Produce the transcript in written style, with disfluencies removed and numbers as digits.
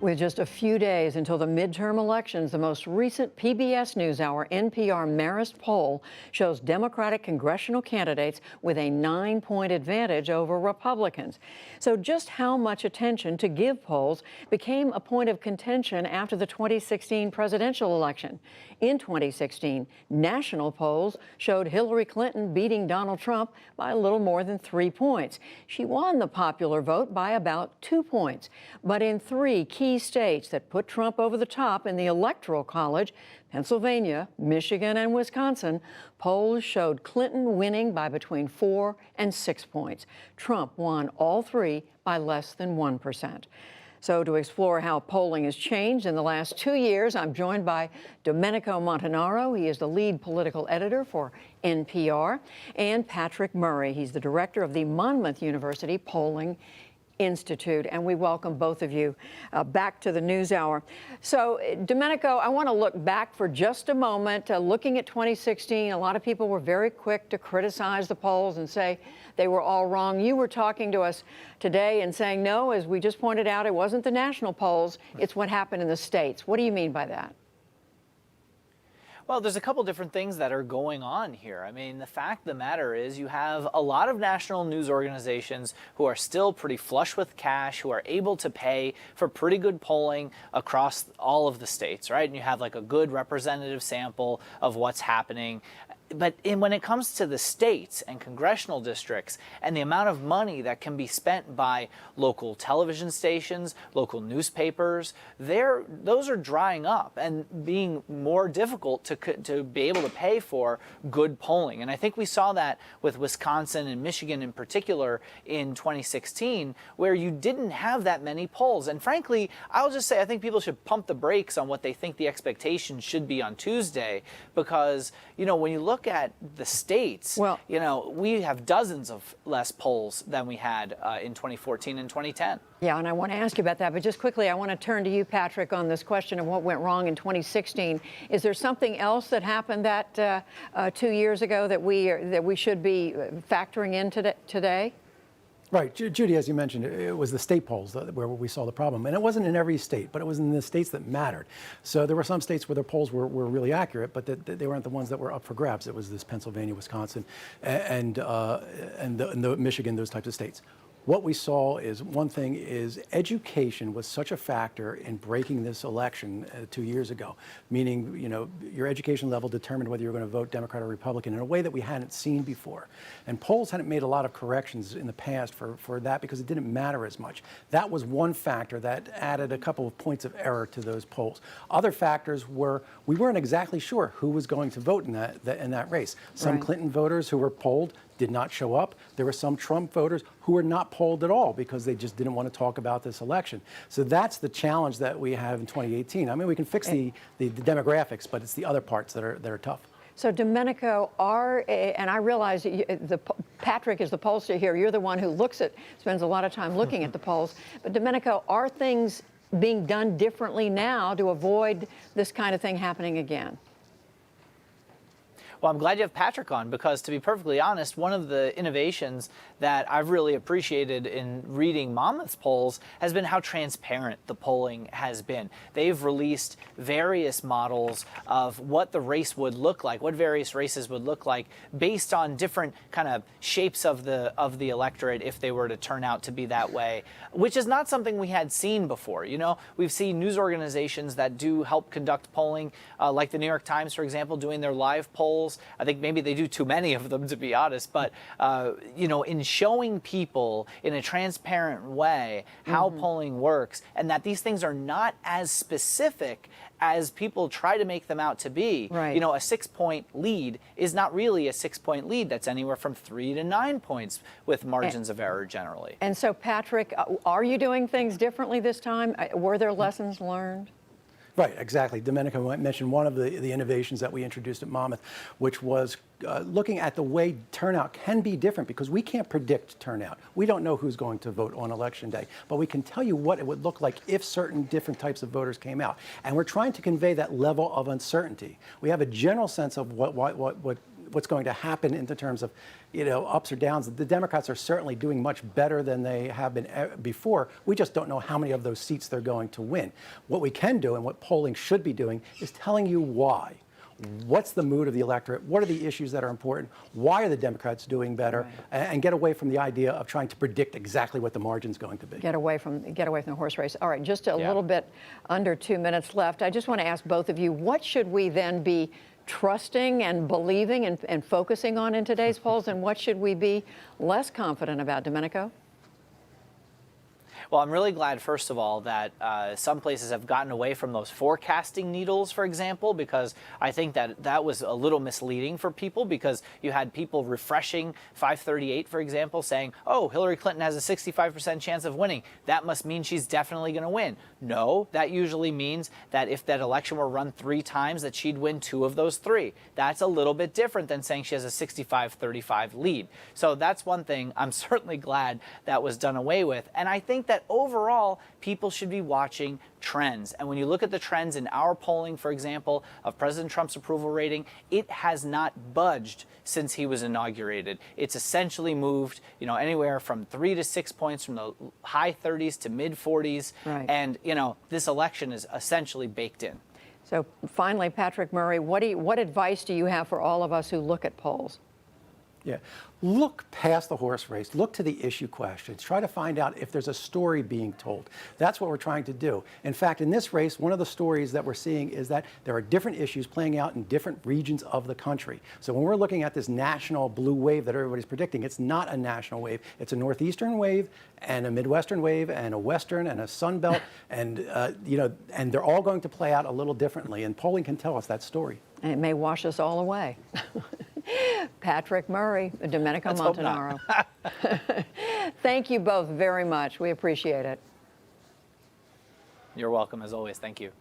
With just a few days until the midterm elections, the most recent PBS NewsHour NPR Marist poll shows Democratic congressional candidates with a 9-point advantage over Republicans. So just how much attention to give polls became a point of contention after the 2016 presidential election. In 2016, national polls showed Hillary Clinton beating Donald Trump by a little more than 3 points. She won the popular vote by about 2 points. But in 3 key states that put Trump over the top in the Electoral College, Pennsylvania, Michigan, and Wisconsin, polls showed Clinton winning by between 4 and 6 points. Trump won all 3 by less than 1%. So to explore how polling has changed in the last 2 years, I'm joined by Domenico Montanaro. He is the lead political editor for NPR, and Patrick Murray. He's the director of the Monmouth University Polling Institute, and we welcome both of you back to the NewsHour. So, Domenico, I want to look back for just a moment. Looking at 2016, a lot of people were very quick to criticize the polls and say they were all wrong. You were talking to us today and saying, no, as we just pointed out, it wasn't the national polls, it's what happened in the states. What do you mean by that? Well, there's a couple different things that are going on here. I mean, the fact of the matter is you have a lot of national news organizations who are still pretty flush with cash, who are able to pay for pretty good polling across all of the states, right? And you have like a good representative sample of what's happening. But when it comes to the states and congressional districts and the amount of money that can be spent by local television stations, local newspapers, those are drying up and being more difficult to be able to pay for good polling. And I think we saw that with Wisconsin and Michigan in particular in 2016, where you didn't have that many polls. And frankly, I'll just say I think people should pump the brakes on what they think the expectations should be on Tuesday, because, you know, when you look at the states, well, you know, we have dozens of less polls than we had in 2014 and 2010. Yeah, and I want to ask you about that, but just quickly, I want to turn to you, Patrick, on this question of what went wrong in 2016. Is there something else that happened that 2 years ago that we should be factoring in today? Right, Judy, as you mentioned, it was the state polls where we saw the problem. And it wasn't in every state, but it was in the states that mattered. So there were some states where their polls were really accurate, but they weren't the ones that were up for grabs. It was this Pennsylvania, Wisconsin, and the Michigan, those types of states. What we saw is, one thing is, education was such a factor in breaking this election 2 years ago, meaning, you know, your education level determined whether you're going to vote Democrat or Republican in a way that we hadn't seen before. And polls hadn't made a lot of corrections in the past for that because it didn't matter as much. That was one factor that added a couple of points of error to those polls. Other factors were we weren't exactly sure who was going to vote in that race. Some Right. Clinton voters who were polled did not show up. There were some Trump voters who were not polled at all because they just didn't want to talk about this election. So that's the challenge that we have in 2018. I mean, we can fix the demographics, but it's the other parts that are tough. So, Domenico, and I realize Patrick is the pollster here. You're the one who spends a lot of time looking at the polls. But, Domenico, are things being done differently now to avoid this kind of thing happening again? Well, I'm glad you have Patrick on, because to be perfectly honest, one of the innovations that I've really appreciated in reading Monmouth's polls has been how transparent the polling has been. They've released various models of what the race would look like, what various races would look like based on different kind of shapes of the electorate if they were to turn out to be that way, which is not something we had seen before. You know, we've seen news organizations that do help conduct polling, like the New York Times, for example, doing their live polls. I think maybe they do too many of them, to be honest, but you know, in showing people in a transparent way how polling works, and that these things are not as specific as people try to make them out to be. Right. You know, a 6-point lead is not really a 6-point lead. That's anywhere from 3 to 9 points with margins of error generally. And so, Patrick, are you doing things differently this time? Were there lessons learned? Right, exactly. Domenico mentioned one of the innovations that we introduced at Monmouth, which was looking at the way turnout can be different, because we can't predict turnout. We don't know who's going to vote on Election Day, but we can tell you what it would look like if certain different types of voters came out. And we're trying to convey that level of uncertainty. We have a general sense of what what's going to happen in terms of, ups or downs. The Democrats are certainly doing much better than they have been before. We just don't know how many of those seats they're going to win. What we can do, and what polling should be doing, is telling you why. What's the mood of the electorate? What are the issues that are important? Why are the Democrats doing better? And get away from the idea of trying to predict exactly what the margin's going to be. Get away from the horse race. All right, just a little bit under 2 minutes left. I just want to ask both of you, what should we then be trusting and believing and focusing on in today's polls, and what should we be less confident about, Domenico? Well, I'm really glad, first of all, that some places have gotten away from those forecasting needles, for example, because I think that was a little misleading for people, because you had people refreshing 538, for example, saying, oh, Hillary Clinton has a 65% chance of winning. That must mean she's definitely going to win. No, that usually means that if that election were run 3 times, that she'd win 2 of those 3. That's a little bit different than saying she has a 65-35 lead. So that's one thing I'm certainly glad that was done away with. And I think that overall, people should be watching trends. And when you look at the trends in our polling, for example, of President Trump's approval rating, it has not budged since he was inaugurated. It's essentially moved, anywhere from 3 to 6 points, from the high 30s to mid 40s. Right. And, this election is essentially baked in. So finally, Patrick Murray, what advice do you have for all of us who look at polls? Yeah. Look past the horse race. Look to the issue questions. Try to find out if there's a story being told. That's what we're trying to do. In fact, in this race, one of the stories that we're seeing is that there are different issues playing out in different regions of the country. So when we're looking at this national blue wave that everybody's predicting, it's not a national wave. It's a northeastern wave and a midwestern wave and a western and a sun belt. And, and they're all going to play out a little differently. And polling can tell us that story. And it may wash us all away. Patrick Murray, Domenico Let's hope Montanaro. Thank you both very much. We appreciate it. You're welcome, as always. Thank you.